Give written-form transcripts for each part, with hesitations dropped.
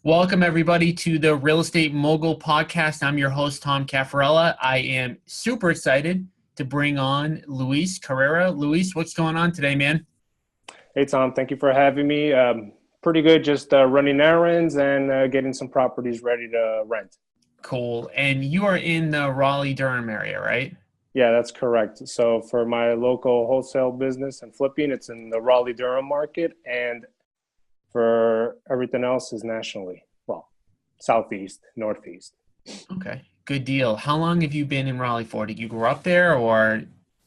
Welcome, everybody, to the Real Estate Mogul Podcast. I'm your host, Tom Caffarella. I am super excited to bring on Luis Carrera. Luis, what's going on today, man? Hey, Tom, thank you for having me. Pretty good, just running errands and getting some properties ready to rent. Cool. And you are in the Raleigh-Durham area, right? Yeah, that's correct. So for my local wholesale business and flipping, it's in the Raleigh-Durham market, and for everything else is nationally. Well, southeast, northeast. Okay, good deal. How long have you been in Raleigh for? Did you grow up there or?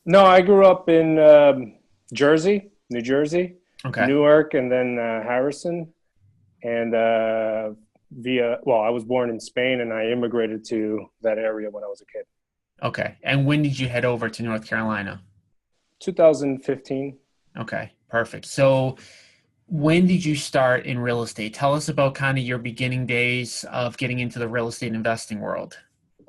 No, I grew up in Jersey, New Jersey, Okay, Newark, and then Harrison. And I was born in Spain and I immigrated to that area when I was a kid. okay. And when did you head over to North Carolina? 2015. Okay, perfect. So when did you start in real estate? Tell us about kind of your beginning days of getting into the real estate investing world.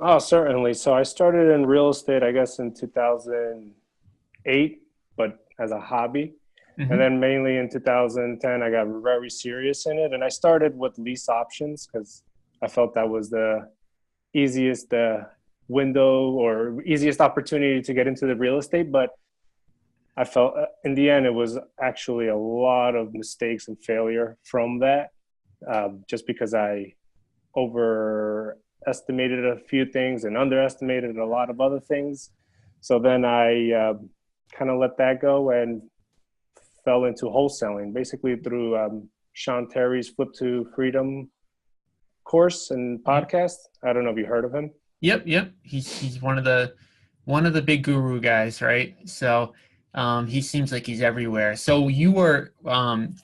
Oh, certainly. So I started in real estate, I guess, in 2008, but as a hobby. And Hmm. then mainly in 2010, I got very serious in it. And I started with lease options because I felt that was the easiest window or easiest opportunity to get into the real estate. But I felt in the end, it was actually a lot of mistakes and failure from that, just because I overestimated a few things and underestimated a lot of other things. So then I kind of let that go and fell into wholesaling, basically through Sean Terry's Flip to Freedom course and Yep, podcast. I don't know if you heard of him. yep. He's one of the big guru guys, right? So he seems like he's everywhere. So you were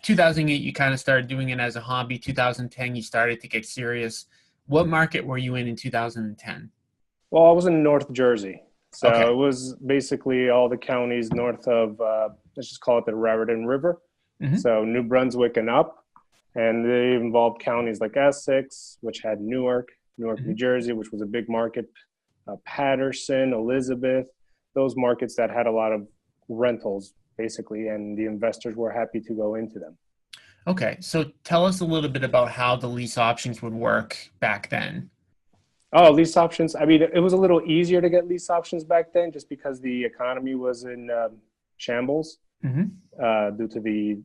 2008. You kind of started doing it as a hobby. 2010, you started to get serious. What market were you in 2010? Well, I was in North Jersey. So Okay. it was basically all the counties north of, let's just call it the Raritan River. Hmm. So New Brunswick and up. And they involved counties like Essex, which had Newark, New Hmm. Jersey, which was a big market, Patterson, Elizabeth, those markets that had a lot of rentals, basically, and the investors were happy to go into them. Okay. So tell us a little bit about how the lease options would work back then. Oh, lease options. I mean, it was a little easier to get lease options back then just because the economy was in shambles Hmm. due to the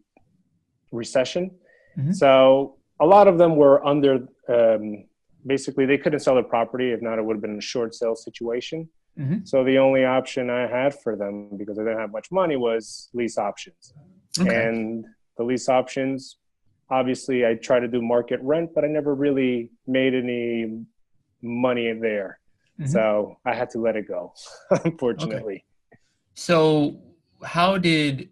recession. Hmm. So a lot of them were under, basically, they couldn't sell their property. If not, it would have been a short sale situation. Hmm. So the only option I had for them, because I didn't have much money, was lease options. Okay. And the lease options, obviously, I try to do market rent, but I never really made any money there. Hmm. So I had to let it go, Okay. unfortunately. So how did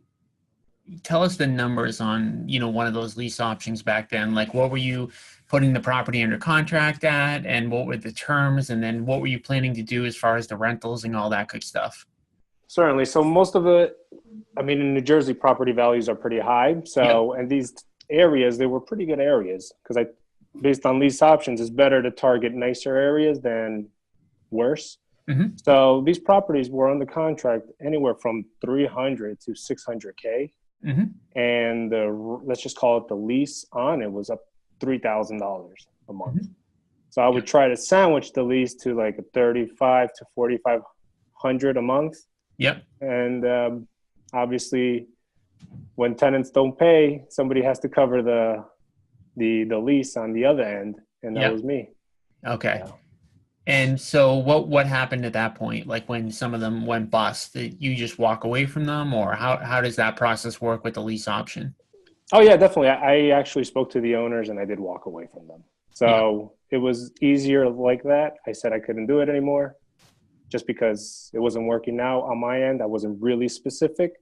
tell us the numbers on, one of those lease options back then? Like what were you putting the property under contract at and what were the terms and then what were you planning to do as far as the rentals and all that good stuff? Certainly. So most of it, I mean, in New Jersey, property values are pretty high. Yep. So, and these areas, they were pretty good areas because based on lease options, it's better to target nicer areas than worse. Hmm. So these properties were under contract anywhere from 300 to 600K. Hmm. And let's just call it the lease on it was up $3,000 a month. Hmm. So I would Yep. try to sandwich the lease to like a 35 to 4,500 a month. Yep. And obviously, when tenants don't pay, somebody has to cover the lease on the other end, and that Yep. was me. Okay. Yeah. And so what happened at that point? Like when some of them went bust, did you just walk away from them or how does that process work with the lease option? Oh yeah, definitely. I actually spoke to the owners, and I did walk away from them. Yeah. So it was easier like that. I said I couldn't do it anymore, just because it wasn't working out on my end. I wasn't really specific,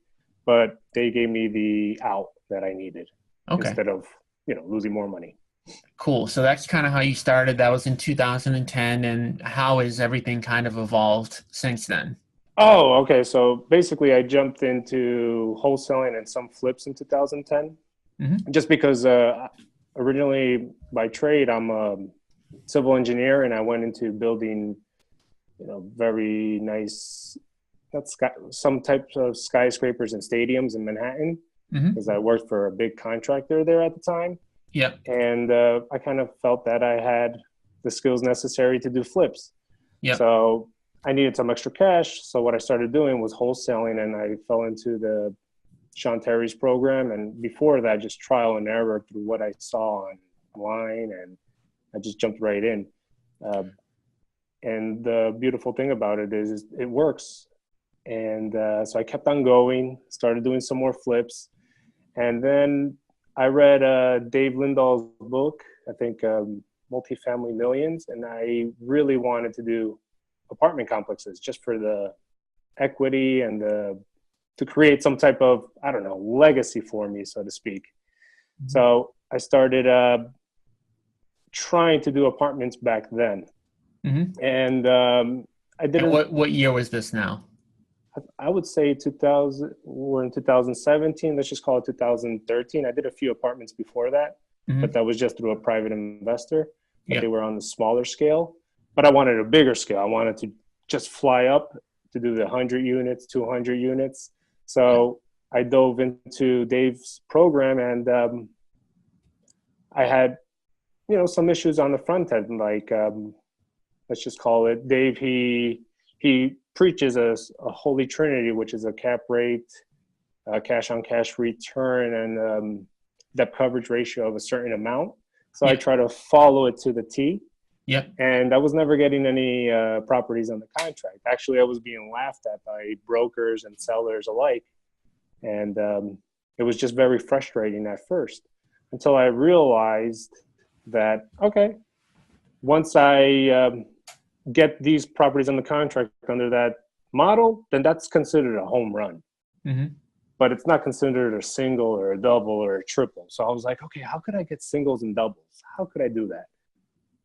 but they gave me the out that I needed Okay. instead of losing more money. Cool. So that's kind of how you started. That was in 2010. And how has everything kind of evolved since then? Oh, okay. So basically, I jumped into wholesaling and some flips in 2010, Hmm. just because originally by trade I'm a civil engineer, and I went into building, very nice, not sky, some types of skyscrapers and stadiums in Manhattan, Hmm. because I worked for a big contractor there at the time. Yep. And I kind of felt that I had the skills necessary to do flips. Yep. So I needed some extra cash. So what I started doing was wholesaling, and I fell into the Sean Terry's program. And before that, just trial and error through what I saw online, and I just jumped right in. Uh, and the beautiful thing about it is it works. And so I kept on going, started doing some more flips. And then I read Dave Lindahl's book, I think Multifamily Millions, and I really wanted to do apartment complexes just for the equity and to create some type of, I don't know, legacy for me, so to speak. Mhm. So I started trying to do apartments back then. Mhm. And I And didn't, what year was this now? I would say 2000, we're in 2017, let's just call it 2013. I did a few apartments before that, but Mhm. that was just through a private investor, but Yeah. they were on the smaller scale. But I wanted a bigger scale. I wanted to just fly up to do the 100 units, 200 units. Yeah. So I dove into Dave's program, and I had, some issues on the front end, like let's just call it Dave. He preaches a holy trinity, which is a cap rate, cash on cash return, and debt coverage ratio of a certain amount. So I Yeah. try to follow it to the T. Yep. And I was never getting any properties on the contract. Actually, I was being laughed at by brokers and sellers alike. And it was just very frustrating at first until I realized that, okay, once I get these properties on the contract under that model, then that's considered a home run. Mhm. But it's not considered a single or a double or a triple. So I was like, okay, how could I get singles and doubles? How could I do that?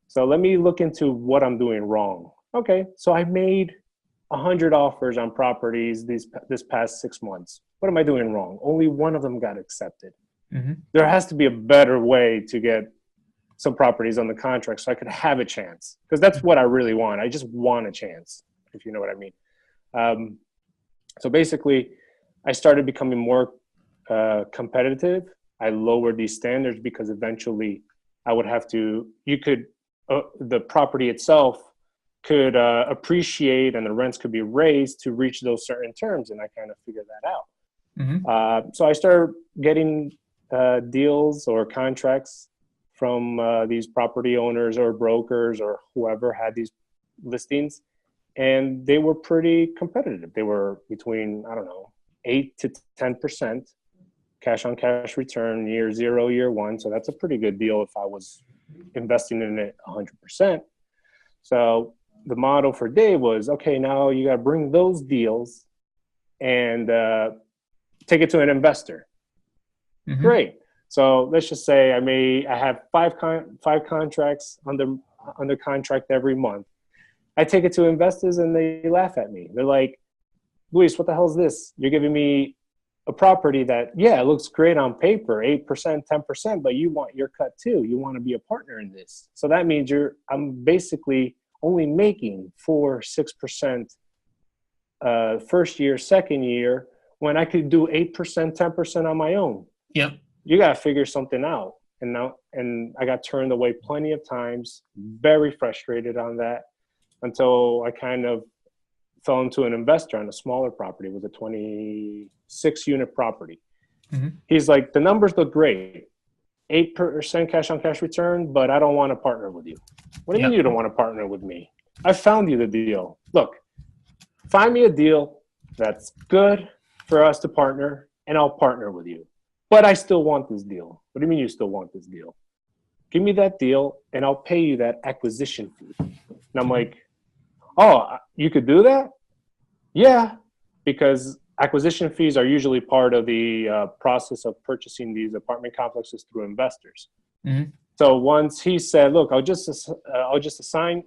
So let me look into what I'm doing wrong. Okay, so I made 100 offers on properties this past 6 months. What am I doing wrong? Only one of them got accepted. Mhm. There has to be a better way to get some properties on the contract so I could have a chance, because that's what I really want. I just want a chance, if you know what I mean. Um, so basically, I started becoming more competitive. I lowered these standards because eventually I would have to, the property itself could appreciate and the rents could be raised to reach those certain terms. And I kind of figured that out. Mhm. So I started getting deals or contracts from these property owners or brokers or whoever had these listings, and they were pretty competitive. They were between, I don't know, 8 to 10% cash on cash return year zero, year one. So that's a pretty good deal if I was investing in it 100%. So the model for Dave was, okay, now you got to bring those deals and take it to an investor. Mhm. Great. So let's just say I have five contracts under contract every month. I take it to investors and they laugh at me. They're like, Luis, what the hell is this? You're giving me a property that, yeah, it looks great on paper, 8%, 10%, but you want your cut too. You want to be a partner in this. So that means I'm basically only making 4, 6% first year, second year, when I could do 8%, 10% on my own. Yep. You got to figure something out. And I got turned away plenty of times, very frustrated on that, until I kind of fell into an investor on a smaller property. It was a 26 unit property. Mhm. He's like, the numbers look great, 8% cash on cash return, but I don't want to partner with you. What do you mean Yep. you don't want to partner with me? I found you the deal. Look, find me a deal that's good for us to partner, and I'll partner with you. But I still want this deal. What do you mean you still want this deal? Give me that deal, and I'll pay you that acquisition fee. And I'm Mhm. like, oh, you could do that? Yeah, because acquisition fees are usually part of the process of purchasing these apartment complexes through investors. Mhm. So once he said, "Look, I'll just assign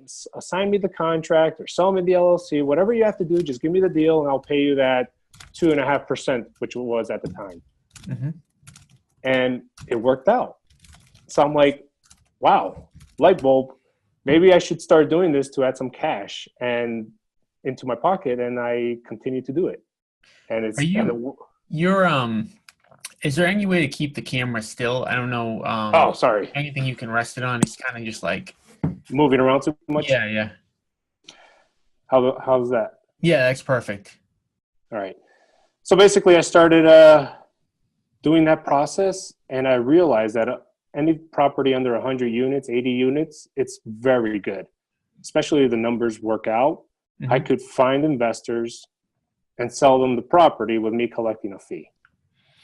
me the contract or sell me the LLC, whatever you have to do, just give me the deal and I'll pay you that 2.5%, which it was at the time." Mhm. And it worked out. So I'm like, "Wow, light bulb. Maybe I should start doing this to add some cash and into my pocket." And I continue to do it. And Are it's and you it, you're Is there any way to keep the camera still? I don't know. Oh, sorry. Anything you can rest it on? It's kind of just like, Moving around too much? yeah, yeah. How's that? Yeah, that's perfect. All right. So basically, I started doing that process, and I realized that any property under 100 units, 80 units, it's very good, especially if the numbers work out. I Hmm. could find investors and sell them the property with me collecting a fee.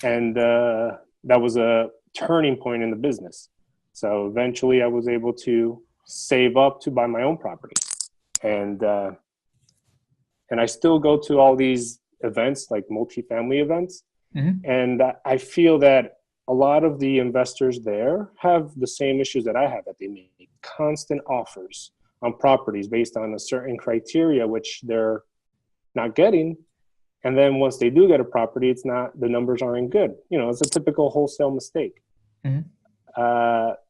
And that was a turning point in the business. So eventually I was able to save up to buy my own property. And, uh, and I still go to all these events, like multifamily events. Hmm. And I feel that a lot of the investors there have the same issues that I have, that they make constant offers on properties based on a certain criteria, which they're not getting. And then once they do get a property, it's not, the numbers aren't good. It's a typical wholesale mistake. Hmm.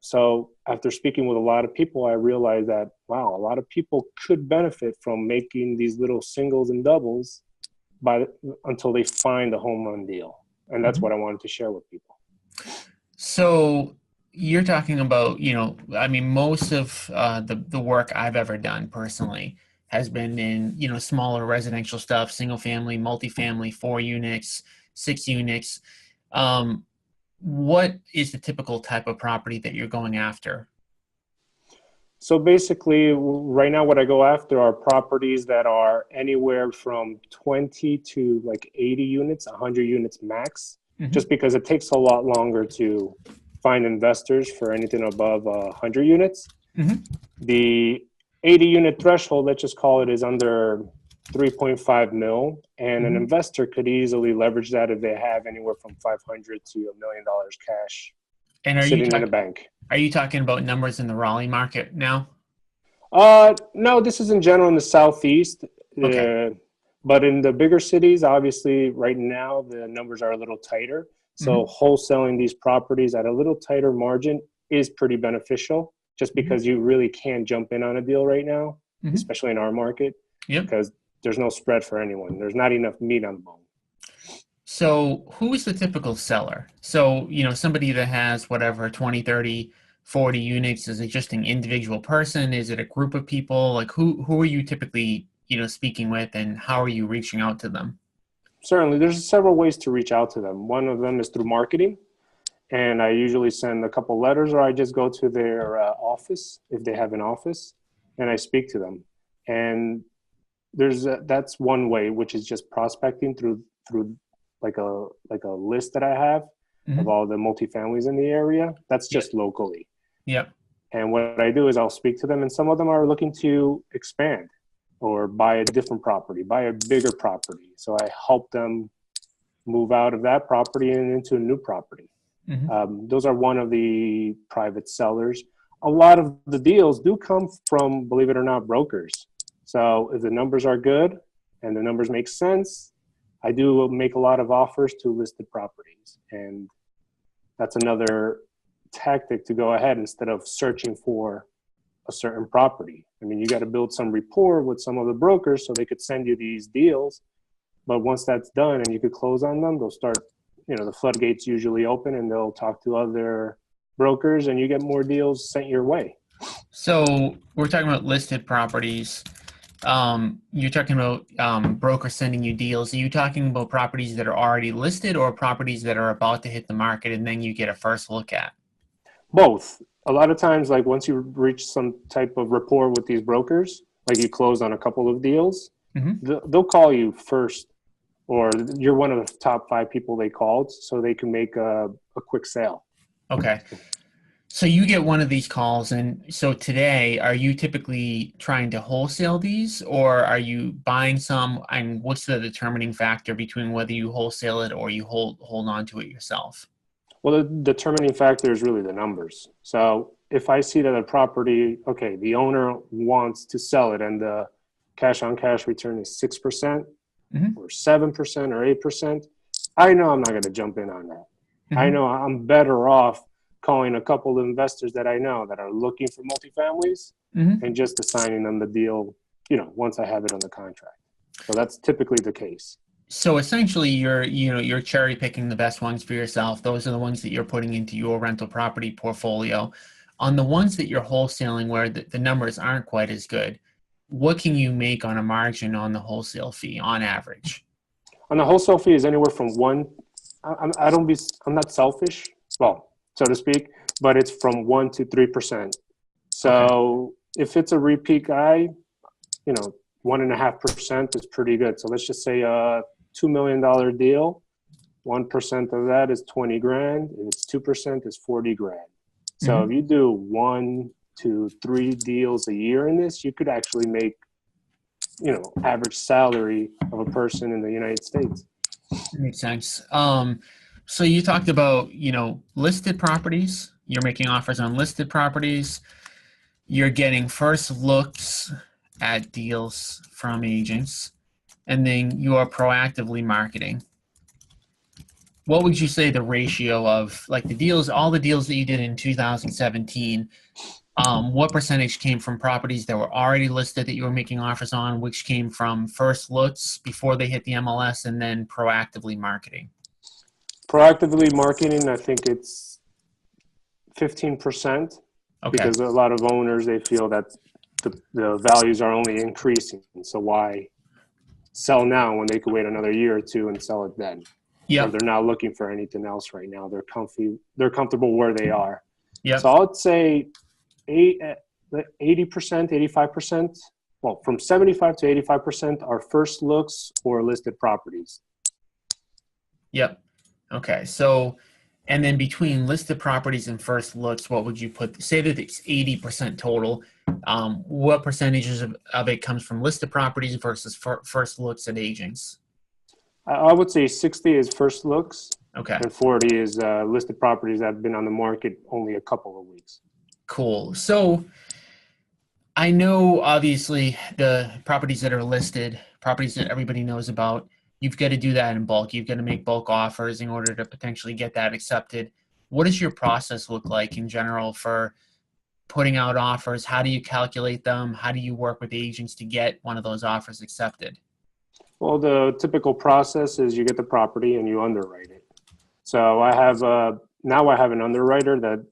So after speaking with a lot of people, I realized that, wow, a lot of people could benefit from making these little singles and doubles until they find a home run deal. And that's Hmm. what I wanted to share with people. So you're talking about, I mean, most of the work I've ever done personally has been in, smaller residential stuff, single family, multifamily, 4 units, 6 units. Um, what is the typical type of property that you're going after? So basically, right now, what I go after are properties that are anywhere from 20 to like 80 units, 100 units max, Hmm. just because it takes a lot longer to find investors for anything above 100 units. Hmm. The 80 unit threshold, let's just call it, is under 3.5 mil, and an Hmm. investor could easily leverage that if they have anywhere from 500 to $1 million cash And sitting in a bank. are you talking about numbers in the Raleigh market now? No, this is in general in the southeast, Okay. but in the bigger cities, obviously, right now the numbers are a little tighter. So Hmm. wholesaling these properties at a little tighter margin is pretty beneficial, just Hmm. because you really can't jump in on a deal right now, Hmm. especially in our market, Yep. because there's no spread for anyone. There's not enough meat on the bone. So who is the typical seller? So, somebody that has whatever 20, 30, 40 units, is it just an individual person? Is it a group of people? Like who are you typically, speaking with, and how are you reaching out to them? Certainly, there's several ways to reach out to them. One of them is through marketing, and I usually send a couple letters, or I just go to their office if they have an office, and I speak to them. And that's one way, which is just prospecting through like a list that I have of Hmm. all the multifamilies in the area. That's Yep. just locally. Yep. And what I do is I'll speak to them, and some of them are looking to expand or buy a different property, buy a bigger property. So I help them move out of that property and into a new property. Hmm. Those are one of the private sellers. A lot of the deals do come from, believe it or not, brokers. So if the numbers are good and the numbers make sense, I do make a lot of offers to listed properties. And that's another tactic to go ahead instead of searching for a certain property. I mean, you got to build some rapport with some of the brokers so they could send you these deals. But once that's done and you could close on them, they'll start, the floodgates usually open, and they'll talk to other brokers and you get more deals sent your way. So we're talking about listed properties. You're talking about brokers sending you deals. Are you talking about properties that are already listed or properties that are about to hit the market and then you get a first look at? Both. A lot of times, like once you reach some type of rapport with these brokers, like you close on a couple of deals, Hmm. they'll call you first, or you're one of the top five people they called so they can make a quick sale. Okay. So you get one of these calls, and so today, are you typically trying to wholesale these, or are you buying some? And what's the determining factor between whether you wholesale it or you hold on to it yourself? Well, the determining factor is really the numbers. So if I see that a property, okay, the owner wants to sell it and the cash on cash return is 6% Hmm. or 7% or 8%, I know I'm not going to jump in on that. I Hmm. know I'm better off calling a couple of investors that I know that are looking for multifamilies Hmm. and just assigning them the deal, once I have it on the contract. So that's typically the case. So essentially, you're cherry picking the best ones for yourself. Those are the ones that you're putting into your rental property portfolio. On the ones that you're wholesaling where the numbers aren't quite as good, what can you make on a margin on the wholesale fee on average? On the wholesale fee is anywhere from one. I don't be. I'm not selfish, well, so to speak, but it's from 1 to 3%. Okay. So if it's a repeat guy, 1.5% is pretty good. So let's just say a $2 million deal. 1% of that is 20 grand, and it's 2% is 40 grand. So if Hmm. you do 1 to 3 deals a year in this, you could actually make, average salary of a person in the United States. Makes sense. So you talked about, listed properties. You're making offers on listed properties. You're getting first looks at deals from agents, and then you are proactively marketing. What would you say the ratio of like the deals, all the deals that you did in 2017, what percentage came from properties that were already listed that you were making offers on, which came from first looks before they hit the MLS, and then proactively marketing? Proactively marketing, I think it's 15%, Okay. because a lot of owners, they feel that the values are only increasing. So why sell now when they could wait another year or two and sell it then? Or Yep. they're not looking for anything else right now. They're comfortable where they are. So Yep. I would say 80%, 85%, well, from 75 to 85% are first looks or listed properties. Yep. Okay. So, and then between listed properties and first looks, what would you put? Say that it's 80% total. What percentages of it comes from listed properties versus first looks at agents? I would say 60 is first looks, Okay. and 40 is listed properties that have been on the market only a couple of weeks. Cool. So I know obviously the properties that are listed, properties that everybody knows about, you've got to do that in bulk. You've got to make bulk offers in order to potentially get that accepted. What does your process look like in general for putting out offers? How do you calculate them? How do you work with agents to get one of those offers accepted? Well, the typical process is you get the property and you underwrite it. So now I have an underwriter that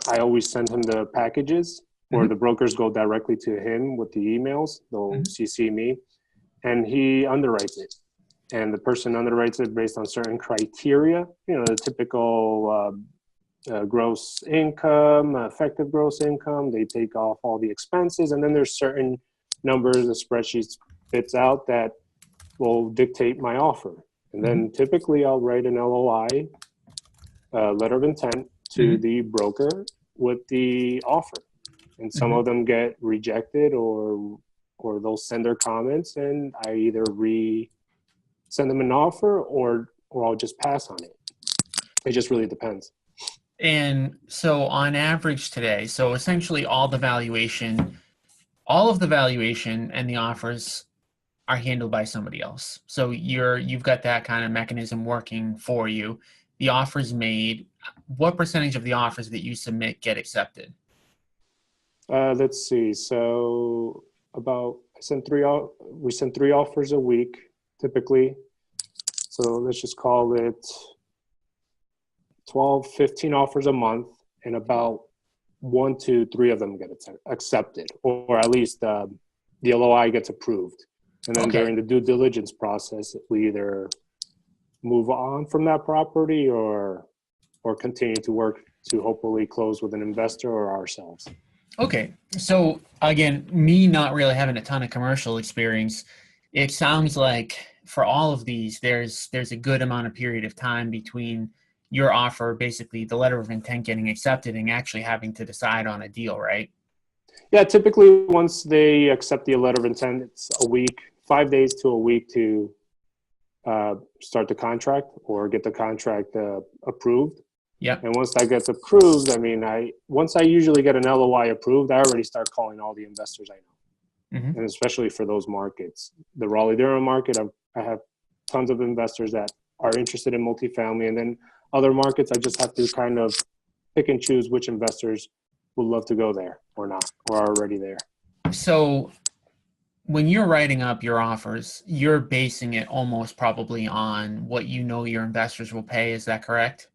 I always send him the packages, or Mm-hmm. the brokers go directly to him with the emails. They'll Mm-hmm. CC me, and he underwrites it. And the person underwrites it based on certain criteria, the typical gross income, effective gross income. They take off all the expenses, and then there's certain numbers the spreadsheet spits out that will dictate my offer. And Mm-hmm. then typically I'll write an LOI, letter of intent, to Mm-hmm. the broker with the offer. And some Mm-hmm. of them get rejected, or they'll send their comments, and I either send them an offer, or I'll just pass on it. It just really depends. And so on average today, so essentially all of the valuation and the offers are handled by somebody else. So you've got that kind of mechanism working for you. The offers made, what percentage of the offers that you submit get accepted? Let's see. So about we send 3 offers a week typically. So let's just call it 12, 15 offers a month, and about 1 to 3 of them get accepted, or at least the LOI gets approved. And then Okay. during the due diligence process, we either move on from that property, or continue to work to hopefully close with an investor or ourselves. Okay. So again, me not really having a ton of commercial experience, it sounds like for all of these, there's a good amount of period of time between your offer, basically the letter of intent getting accepted and actually having to decide on a deal, right? Yeah, typically once they accept the letter of intent, it's a week, 5 days to a week to start the contract or get the contract approved. Yep. And once that gets approved, once I usually get an LOI approved, I already start calling all the investors I know, Hmm. and especially for those markets, the Raleigh-Durham market, I have tons of investors that are interested in multifamily, and then other markets, I just have to kind of pick and choose which investors would love to go there or not, or are already there. So when you're writing up your offers, you're basing it almost probably on what you know your investors will pay. Is that correct?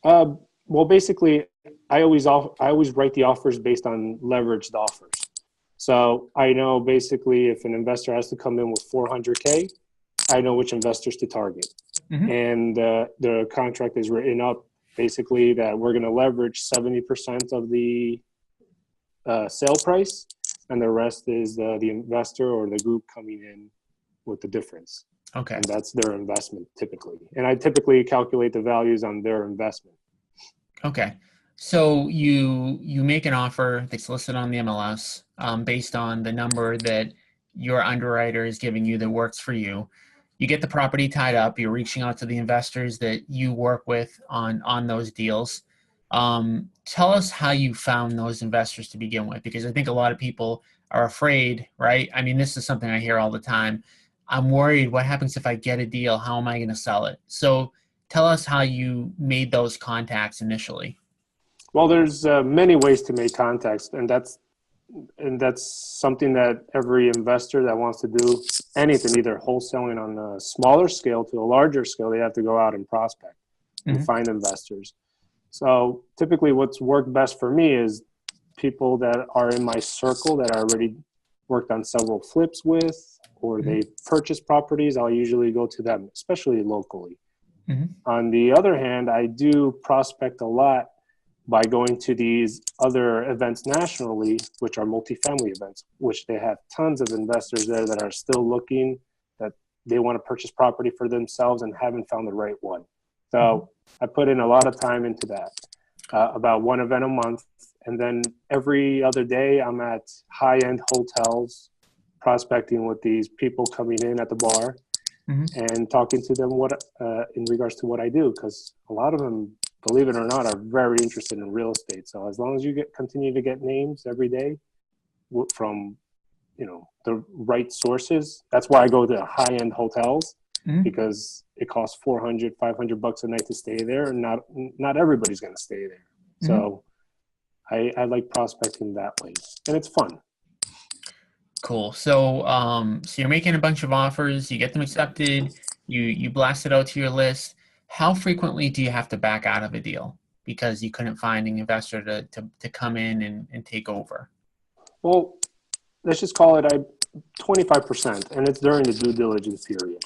Uh, well, basically, I always write the offers based on leveraged offers. So I know basically if an investor has to come in with 400K, I know which investors to target. Hmm. And the contract is written up basically that we're going to leverage 70% of the sale price, and the rest is the investor or the group coming in with the difference. Okay. And that's their investment typically. And I typically calculate the values on their investment. Okay. So you make an offer that's listed on the MLS based on the number that your underwriter is giving you that works for you. You get the property tied up. You're reaching out to the investors that you work with on those deals. Tell us how you found those investors to begin with, because I think a lot of people are afraid, right? I mean, this is something I hear all the time. I'm worried. What happens if I get a deal? How am I going to sell it? So tell us how you made those contacts initially. Well, there's many ways to make contacts, and that's something that every investor that wants to do anything, either wholesaling on a smaller scale to a larger scale, they have to go out and prospect and Hmm. find investors. So typically, what's worked best for me is people that are in my circle that I already worked on several flips with, or Hmm. they purchased properties. I'll usually go to them, especially locally. Hmm. On the other hand, I do prospect a lot by going to these other events nationally, which are multifamily events, which they have tons of investors there that are still looking, that they want to purchase property for themselves and haven't found the right one. Hmm. So I put in a lot of time into that, about one event a month. And then every other day, I'm at high end hotels prospecting with these people coming in at the bar Hmm. and talking to them what in regards to what I do, because a lot of them, believe it or not, are very interested in real estate. So as long as you continue to get names every day from the right sources, that's why I go to high end hotels, Hmm. because it costs 400, $500 a night to stay there, and not everybody's going to stay there. Hmm. So I like prospecting that way, and it's fun. Cool. So you're making a bunch of offers, you get them accepted, you blast it out to your list. How frequently do you have to back out of a deal because you couldn't find an investor to come in and take over? Well, let's just call it 25%, and it's during the due diligence period.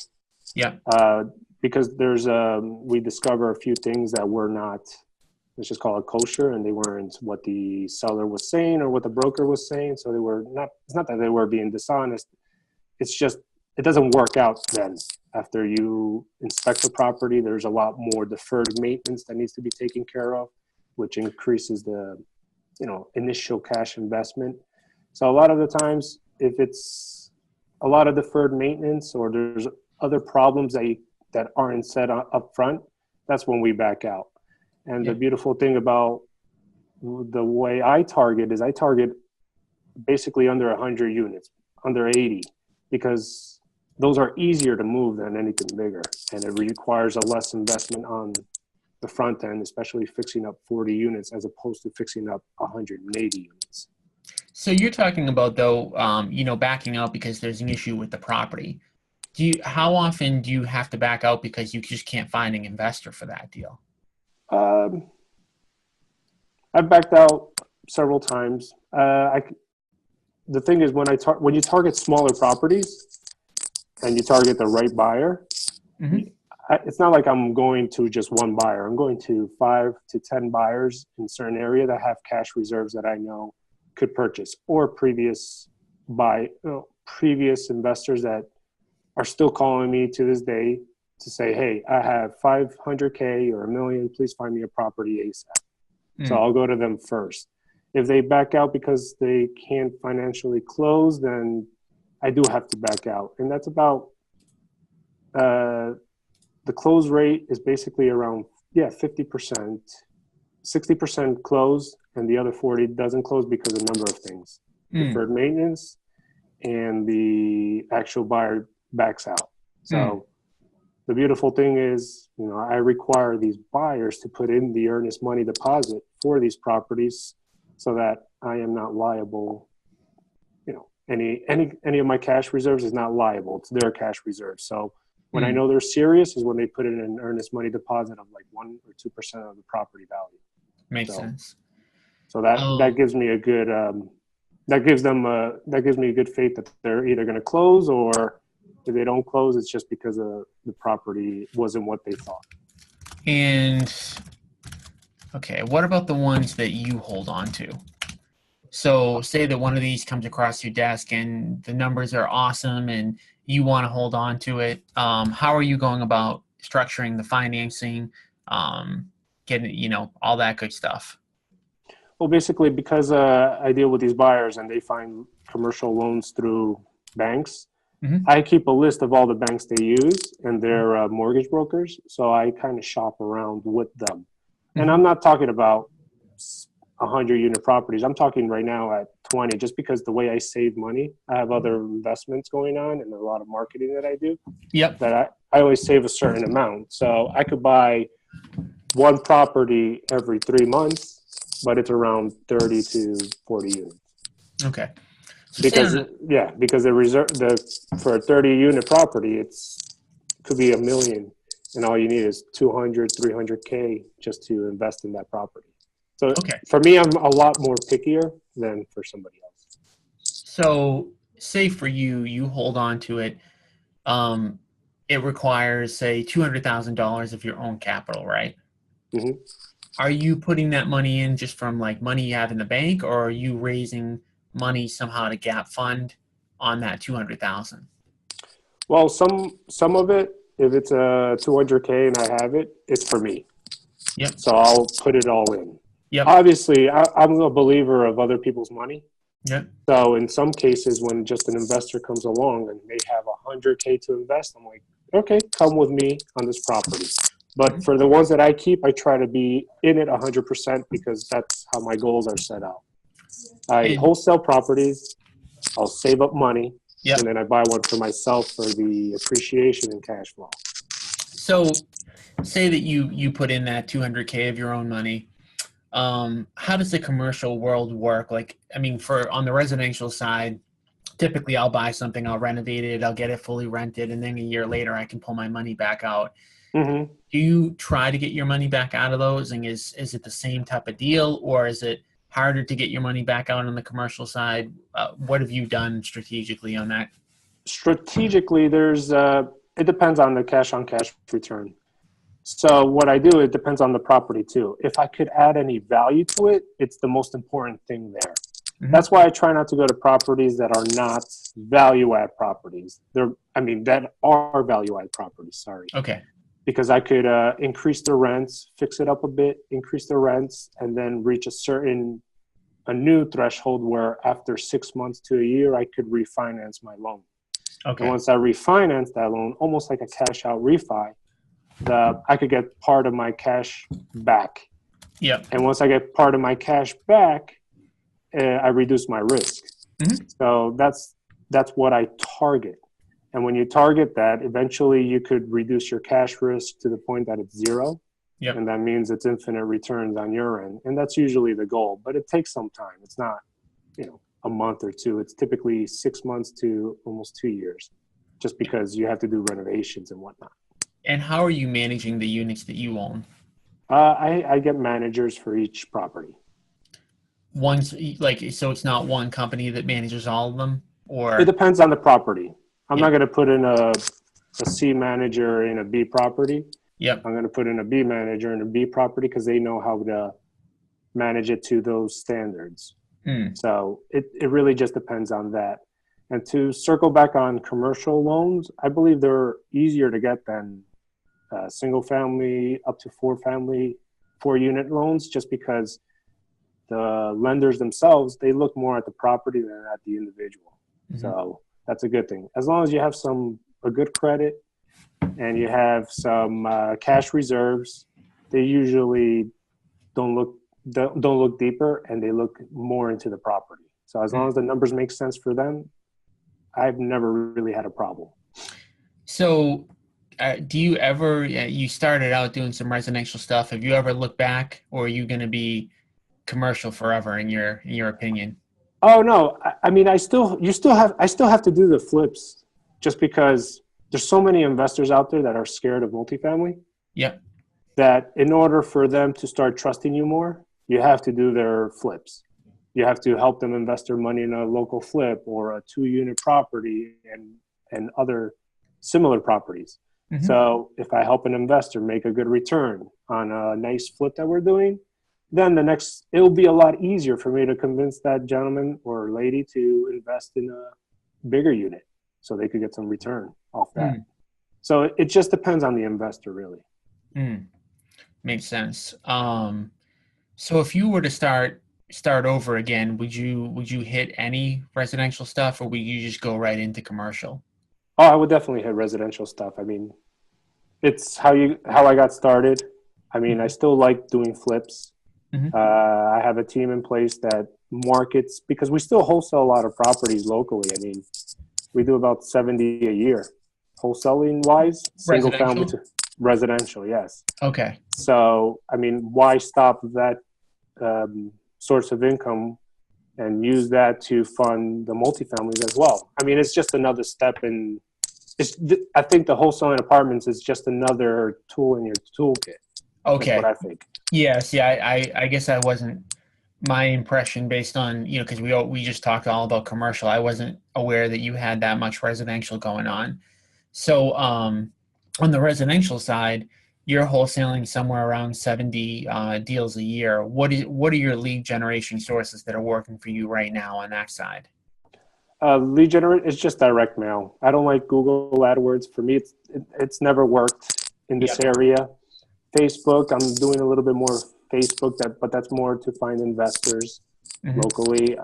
Yep. uh, because we discover a few things that were not, let's just call it kosher, and they weren't what the seller was saying or what the broker was saying. So they were not. It's not that they were being dishonest. It's just it doesn't work out then. After you inspect the property, there's a lot more deferred maintenance that needs to be taken care of, which increases the initial cash investment. So a lot of the times, if it's a lot of deferred maintenance or there's other problems that aren't set up front, that's when we back out. And the Yeah. beautiful thing about the way I target is I target basically under 100 units, under 80, because those are easier to move than anything bigger, and it requires a less investment on the front end, especially fixing up 40 units as opposed to fixing up 180 units. So you're talking about though, backing out because there's an issue with the property. How often do you have to back out because you just can't find an investor for that deal? Um, I've backed out several times. The thing is, when you target smaller properties and you target the right buyer, Hmm. it's not like I'm going to just one buyer. I'm going to 5 to 10 buyers in a certain area that have cash reserves that I know could purchase, or previous investors that are still calling me to this day to say, "Hey, I have 500K or a million. Please find me a property ASAP." So Mm. I'll go to them first. If they back out because they can't financially close, then I do have to back out, and that's about uh, the close rate is basically around 50%, 60% close, and the other 40 doesn't close because of a number of things: Mm. deferred maintenance, and the actual buyer backs out. Mm. So the beautiful thing is, I require these buyers to put in the earnest money deposit for these properties so that I am not liable, any of my cash reserves is not liable. It's their cash reserves. So when I Hmm. know they're serious is when they put in an earnest money deposit of like 1 or 2% of the property value. Makes So sense. so that Um, gives me a good that gives me a good faith that they're either going to close, or if they don't close, it's just because the property wasn't what they thought. and okay, what about the ones that you hold on to? So say that one of these comes across your desk and the numbers are awesome and you want to hold on to it. How are you going about structuring the financing, um, getting, all that good stuff? Well, basically, because I deal with these buyers and they find commercial loans through banks, Hmm. I keep a list of all the banks they use and their mortgage brokers. So I kind of shop around with them. And Hmm. I'm not talking about 100-unit properties. I'm talking right now at 20, just because the way I save money, I have other investments going on and a lot of marketing that I do, Yep. that I always save a certain amount. So I could buy one property every 3 months, but it's around 30 to 40 units. Okay. So say Because on because the reserve the for a 30-unit property, it's could be a million, and all you need is 200, 300K just to invest in that property. So okay. for me, I'm a lot more pickier than for somebody else. So say for you, you hold on to it. Um, it requires say $200,000 of your own capital, right? Hmm. Are you putting that money in just from like money you have in the bank, or are you raising money somehow to gap fund on that 200,000? Well, some of it, if it's a 200K and I have it, it's for me. Yep. So I'll put it all in. Yep. Obviously, I'm a believer of other people's money. Yep. So in some cases, when just an investor comes along and they have 100K to invest, I'm like, okay, come with me on this property. But Mhm. for the ones that I keep, I try to be in it 100% because that's how my goals are set out. I And wholesale properties, I'll save up money, and yep. then I buy one for myself for the appreciation and cash flow. So say that you put in that 200K of your own money. How does the commercial world work? Like, I mean, for on the residential side, typically I'll buy something, I'll renovate it, I'll get it fully rented, and then a year later I can pull my money back out. Mm-hmm. Do you try to get your money back out of those? And is it the same type of deal, or is it harder to get your money back out on the commercial side? What have you done strategically on that? Strategically, it depends on the cash on cash return. So what I do, it depends on the property too. If I could add any value to it, it's the most important thing there. Hmm. That's why I try not to go to properties that are not value add properties. That are value add properties, sorry. Okay. Because I could increase the rents, fix it up a bit, increase the rents, and then reach a new threshold where after 6 months to a year, I could refinance my loan. And Okay. once I refinance that loan, almost like a cash out refi, I could get part of my cash back. Yep. And once I get part of my cash back, I reduce my risk. Hmm. So that's what I target. And when you target that, eventually you could reduce your cash risk to the point that it's zero. Yep. And that means it's infinite returns on your end. And that's usually the goal, but it takes some time. It's not, a month or two. It's typically 6 months to almost 2 years, just because you have to do renovations and whatnot. And how are you managing the units that you own? I get managers for each property. One's like so it's not one company that manages all of them, It or depends on the property. I'm not yep. going to put in a C manager in a B property. Yep. I'm going to put in a B manager in a B property because they know how to manage it to those standards. Hmm. So it really just depends on that. And to circle back on commercial loans, I believe they're easier to get than single family up to four unit loans, just because the lenders themselves, they look more at the property than at the individual. Hmm. So that's a good thing. As long as you have a good credit and you have some cash reserves, they usually don't look don't look deeper, and they look more into the property. So as long as the numbers make sense for them, I've never really had a problem. So, do you ever, you started out doing some residential stuff. Have you ever looked back, or are you going to be commercial forever in your opinion? Oh no, I mean, I still have to do the flips just because there's so many investors out there that are scared of multifamily Yep. that in order for them to start trusting you more, you have to do their flips. You have to help them invest their money in a local flip or a 2-unit property and other similar properties. Hmm. So if I help an investor make a good return on a nice flip that we're doing, then it'll be a lot easier for me to convince that gentleman or lady to invest in a bigger unit so they could get some return off that. Mm. So it just depends on the investor, really. Mm. Makes sense. So if you were to start over again, would you hit any residential stuff, or would you just go right into commercial? Oh, I would definitely hit residential stuff. I mean, it's how I got started. I mean, I Hmm. still like doing flips. Hmm. I have a team in place that markets because we still wholesale a lot of properties locally. I mean, we do about 70 a year, wholesaling wise, single family Residential? to residential. Yes. Okay. So, I mean, why stop that source of income and use that to fund the multifamilies as well? I mean, it's just another step in. I think the wholesaling apartments is just another tool in your toolkit. Is what Okay. I think. Yes. Yeah. I guess I wasn't my impression based on, because we just talked all about commercial. I wasn't aware that you had that much residential going on. So, on the residential side, you're wholesaling somewhere around 70 deals a year. What are your lead generation sources that are working for you right now on that side? Lead generate is just direct mail. I don't like Google AdWords. For me, it's never worked in this Yep. area. Facebook, I'm doing a little bit more Facebook, but that's more to find investors Hmm. locally.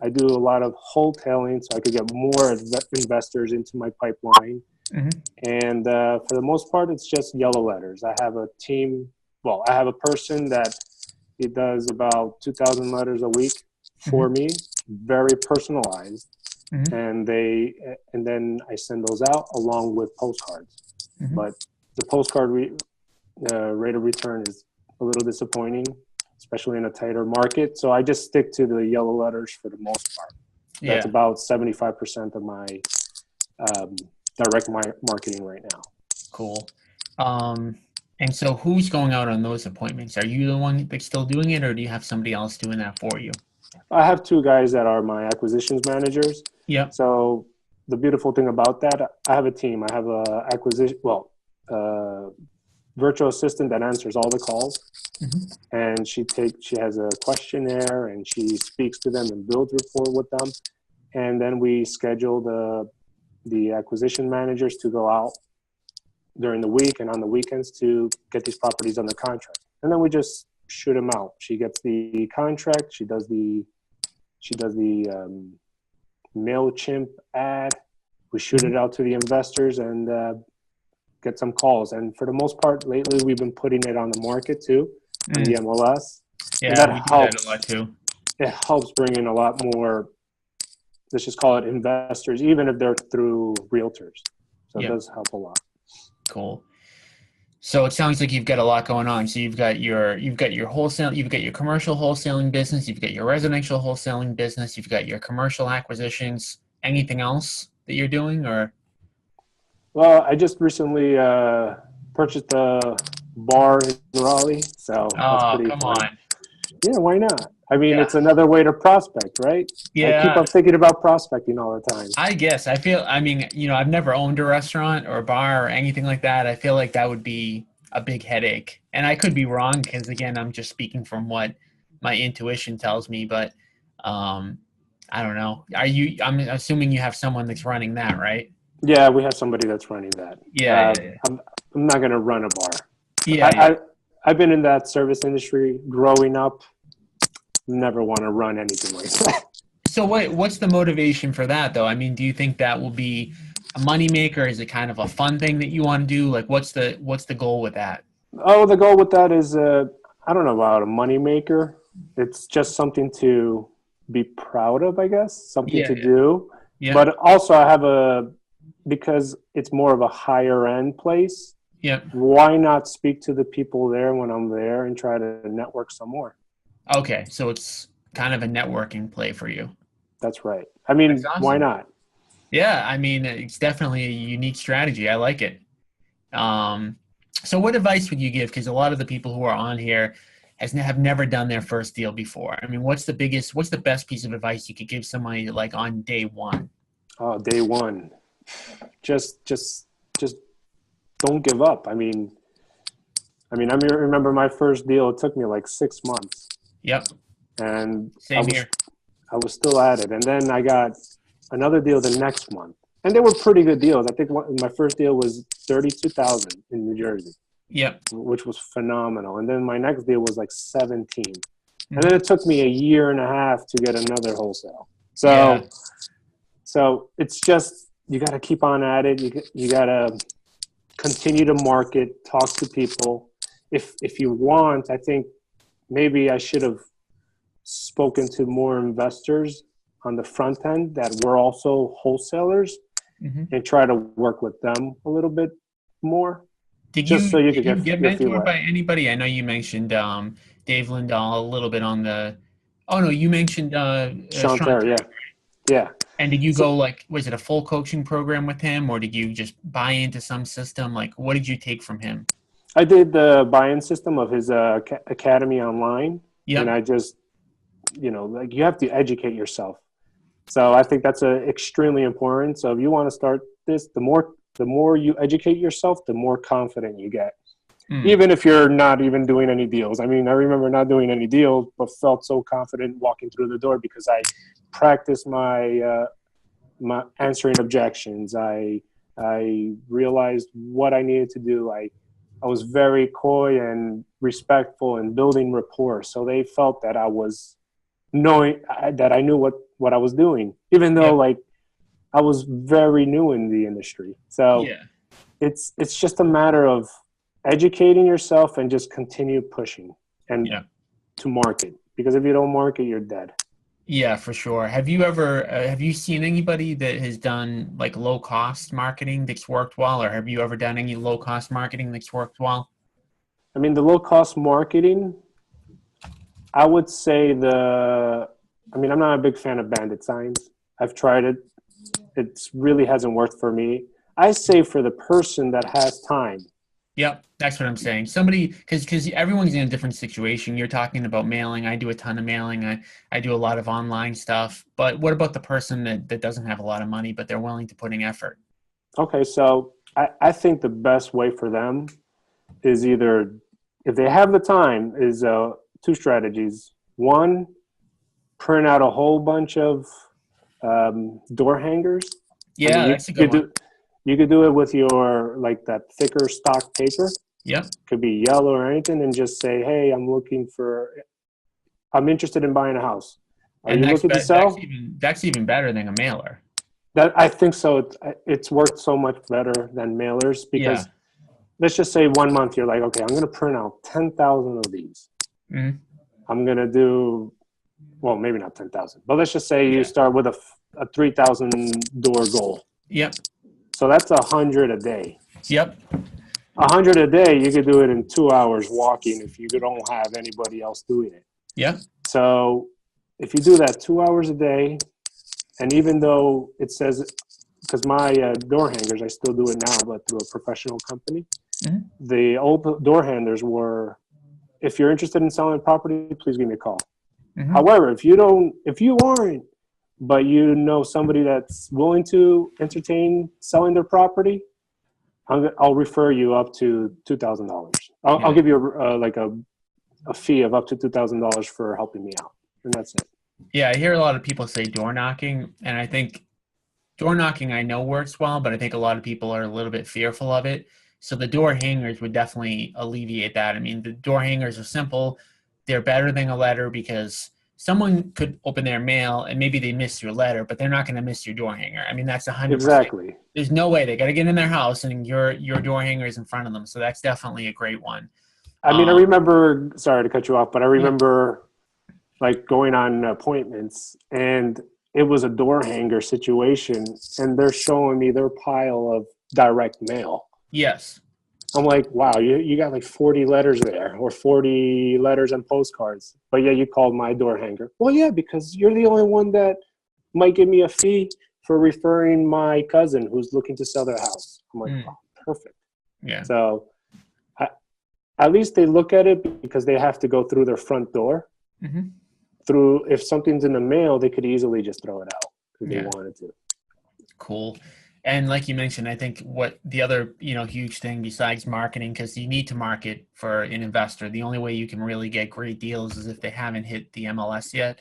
I do a lot of wholesaling so I could get more investors into my pipeline. Hmm. And for the most part, it's just yellow letters. I have a team. Well, I have a person that he does about 2,000 letters a week for Hmm. me, very personalized, Hmm. and then I send those out along with postcards. Hmm. But the rate of return is a little disappointing, especially in a tighter market. So I just stick to the yellow letters for the most part. That's Yeah. about 75% of my um, direct marketing right now. Cool. Um, and so who's going out on those appointments? Are you the one that's still doing it, or do you have somebody else doing that for you? I have 2 guys that are my acquisitions managers. Yep. So the beautiful thing about that, I have a team. I have a uh, virtual assistant that answers all the calls, Hmm. and she has a questionnaire and she speaks to them and builds rapport with them, and then we schedule the acquisition managers to go out during the week and on the weekends to get these properties under contract, and then we just shoot them out. She gets the contract. She does the MailChimp ad. We shoot Hmm. it out to the investors and get some calls. And for the most part, lately we've been putting it on the market too, on the Mm. MLS, and Yeah, that we do that a lot helps. too. It helps bring in a lot more. Let's just call it investors, even if they're through realtors. So it Yep. does help a lot. Cool. So it sounds like you've got a lot going on. So you've got your wholesale, you've got your commercial wholesaling business, you've got your residential wholesaling business, you've got your commercial acquisitions. Anything else that you're doing, or? Well, I just recently purchased a bar in Raleigh, so that's Oh, pretty come fun. on. Yeah, why not? I mean, Yeah. it's another way to prospect, right? I keep Yeah, on thinking about prospecting all the time. I guess I mean, I've never owned a restaurant or a bar or anything like that. I feel like that would be a big headache. And I could be wrong because again, I'm just speaking from what my intuition tells me, but um I don't know. I'm assuming you have someone that's running that, right? Yeah, we have somebody that's running that. Yeah, Uh, yeah, yeah. I'm not going to run a bar. Yeah, I, yeah. I I've been in that service industry growing up. Never want to run anything like that. So what's the motivation for that though? I mean, do you think that will be a moneymaker? Is it kind of a fun thing that you want to do? Like what's the goal with that? Oh, the goal with that is I don't know about a money maker. It's just something to be proud of, I guess. Something Yeah, to yeah. do. Yeah. But also, I have a because it's more of a higher end place. Yeah. Why not speak to the people there when I'm there and try to network some more? Okay, so it's kind of a networking play for you. That's right. I That's mean, why awesome. not? Yeah, I mean, it's definitely a unique strategy. I like it. Um, so what advice would you give? Because a lot of the people who are on here have never done their first deal before. I mean, what's the best piece of advice you could give somebody like on day one? Oh, day one. Just just just don't give up. I remember my first deal, it took me like 6 months, Yep, and same here. I was still at it. And then I got another deal the next month. And they were pretty good deals. I think my first deal was 32,000 in New Jersey, Yep. which was phenomenal. And then my next deal was like 17. And then Hmm. it took me a year and a half to get another wholesale. Yeah. So it's just, you got to keep on at it. You got to continue to market, talk to people. If you want, I think maybe I should have spoken to more investors on the front end that were also wholesalers Hmm. and try to work with them a little bit more, Did just you so you did could you get get your feet mentored wet. by anybody? I know you mentioned Dave Lindahl a little bit on the. Oh no, you mentioned Sean Sean. Terry, yeah, yeah. And did you So go like, was it a full coaching program with him, or did you just buy into some system? Like, what did you take from him? I did the buy-in system of his academy online, and Yep. I just, like you have to educate yourself. So I think that's extremely important. So if you want to start this, the more you educate yourself, the more confident you get. Mm. Even if you're not even doing any deals. I mean, I remember not doing any deals, but felt so confident walking through the door because I practiced my answering objections. I realized what I needed to do. I was very coy and respectful and building rapport. So they felt that I was knowing that I knew what I was doing, even though Yep. like I was very new in the industry. So Yeah. it's just a matter of educating yourself and just continue pushing and Yeah. to market, because if you don't market, you're dead. Yeah, for sure. Have you seen anybody that has done like low cost marketing that's worked well, or have you ever done any low cost marketing that's worked well? I mean, the low cost marketing, I would say I'm not a big fan of bandit signs. I've tried it. It really hasn't worked for me. I say for the person that has time. Yep, that's what I'm saying. Somebody, because everyone's in a different situation. You're talking about mailing. I do a ton of mailing. I do a lot of online stuff. But what about the person that doesn't have a lot of money, but they're willing to put in effort? Okay, so I think the best way for them is either, if they have the time, is two strategies. One, print out a whole bunch of door hangers. I mean, Yeah, that's a good one. you could do it with your like that thicker stock paper. Yep. Could be yellow or anything, and just say, "Hey, I'm interested in buying a house. Are And you looking to sell?" that's even better than a mailer. That I think so. It's worked so much better than mailers Yeah. because let's just say 1 month you're like, okay, I'm going to print out 10,000 of these. Mhm. I'm going to do, well, maybe not 10,000, but let's just say you Yeah. start with a 3,000 door goal. Yep. So that's 100 a day. Yep. 100 a day, you could do it in 2 hours walking if you don't have anybody else doing it. Yep. So if you do that 2 hours a day, and even though it says, because my door hangers, I still do it now, but through a professional company, Mhm. the old door hangers were, if you're interested in selling property, please give me a call. Mhm. However, if you aren't, but you know somebody that's willing to entertain selling their property, I'll refer you up to $2,000. I'll Yeah. give you a fee of up to $2,000 for helping me out, and that's it. Yeah, I hear a lot of people say door knocking, and I think door knocking I know works well, but I think a lot of people are a little bit fearful of it. So the door hangers would definitely alleviate that. I mean, the door hangers are simple. They're better than a letter because someone could open their mail and maybe they miss your letter, but they're not going to miss your door hanger. I mean, that's 100%. Exactly. There's no way they got to get in their house and your door hanger is in front of them. So that's definitely a great one. I mean, I Um, remember, sorry to cut you off, but I yeah. remember like going on appointments, and it was a door hanger situation, and they're showing me their pile of direct mail. Yes. I'm like, wow, you got like 40 letters there or 40 letters and postcards. But yeah, you called my door hanger. Well, yeah, because you're the only one that might give me a fee for referring my cousin who's looking to sell their house. I'm like, oh, Mm, perfect. yeah. So I, at least they look at it because they have to go through their front door. Hmm. Through, if something's in the mail, they could easily just throw it out if they Yeah. wanted to. Cool. And like you mentioned, I think what the other, huge thing besides marketing, because you need to market for an investor. The only way you can really get great deals is if they haven't hit the MLS yet.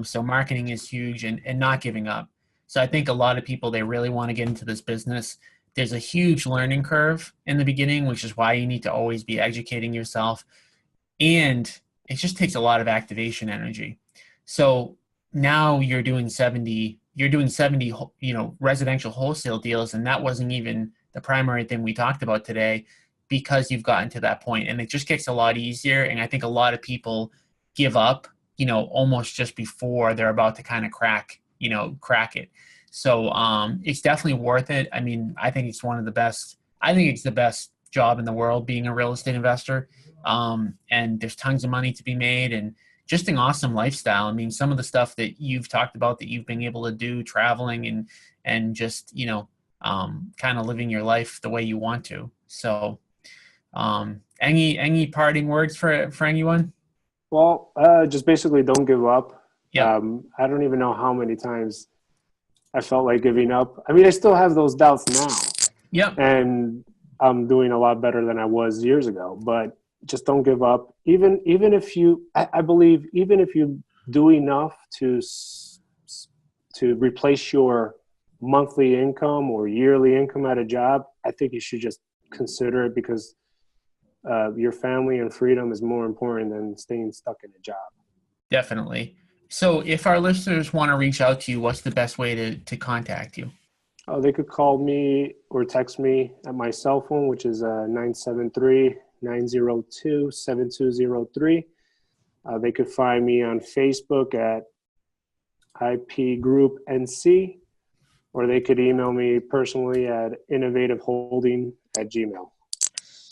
So marketing is huge and not giving up. So I think a lot of people, they really want to get into this business. There's a huge learning curve in the beginning, which is why you need to always be educating yourself. And it just takes a lot of activation energy. So now you're doing 70 residential wholesale deals, and that wasn't even the primary thing we talked about today, because you've gotten to that point, and it just gets a lot easier. And I think a lot of people give up, almost just before they're about to kind of crack it. So it's definitely worth it. I mean, I think it's the best job in the world, being a real estate investor. And there's tons of money to be made, and just an awesome lifestyle. I mean, some of the stuff that you've talked about that you've been able to do, traveling and just kind of living your life the way you want to. So, any parting words for anyone? Well, just basically don't give up. Yep. I don't even know how many times I felt like giving up. I mean, I still have those doubts now, Yep. and I'm doing a lot better than I was years ago. But just don't give up. Even if I believe, even if you do enough to replace your monthly income or yearly income at a job, I think you should just consider it, because your family and freedom is more important than staying stuck in a job. Definitely. So, if our listeners want to reach out to you, what's the best way to contact you? They could call me or text me at my cell phone, which is 973-902-7203. They could find me on Facebook at IP Group NC, or they could email me personally at innovativeholding@gmail.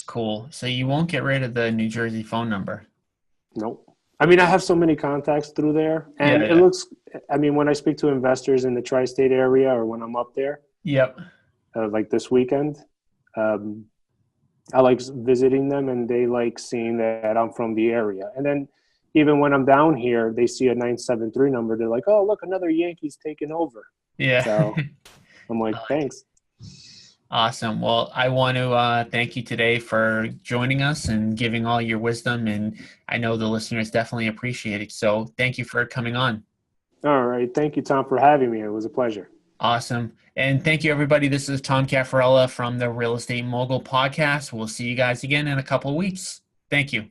Cool. So you won't get rid of the New Jersey phone number. Nope. I mean, I have so many contacts through there, Yeah. and it Yeah. looks, I mean, when I speak to investors in the tri-state area or when I'm up there, Yep. like this weekend, um, I like visiting them, and they like seeing that I'm from the area. And then even when I'm down here, they see a 973 number. They're like, "Oh, look, another Yankees taking over." Yeah. So I'm like, "Thanks." Awesome. Well, I want to thank you today for joining us and giving all your wisdom. And I know the listeners definitely appreciate it. So thank you for coming on. All right. Thank you, Tom, for having me. It was a pleasure. Awesome. And thank you, everybody. This is Tom Caffarella from the Real Estate Mogul Podcast. We'll see you guys again in a couple of weeks. Thank you.